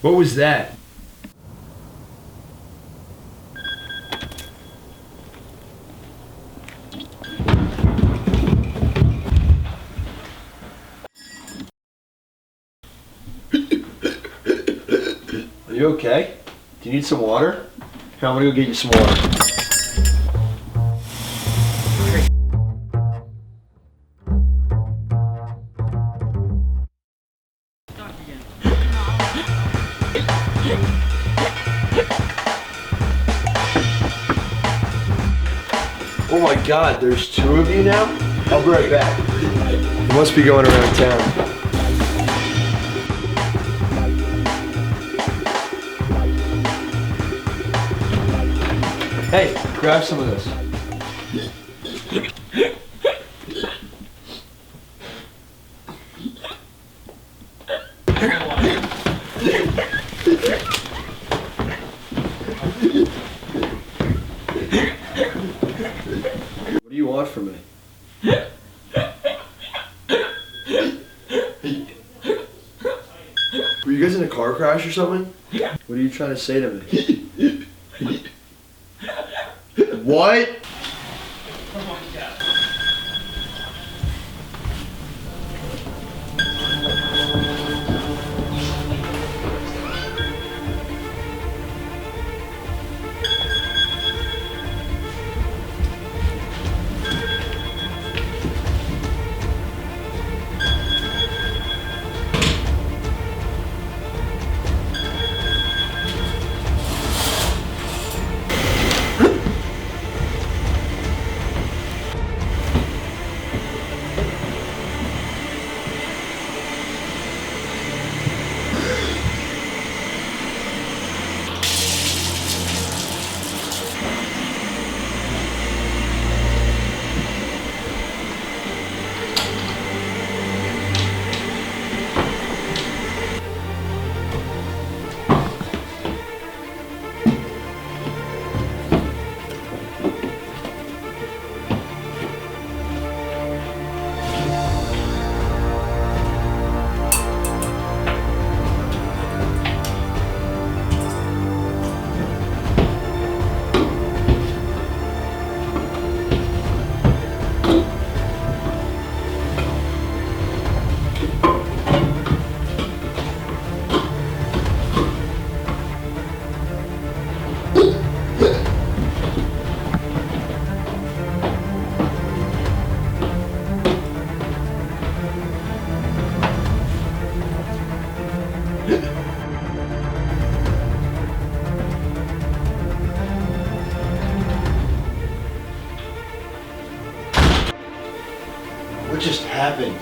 What was that? Are you okay? Do you need some water? Here, I'm gonna go get you some water. Oh my God, there's two of you now? I'll be right back. You must be going around town. Hey, grab some of this. What do you want from me? Were you guys in a car crash or something? What are you trying to say to me? What? Oh my God. What just happened?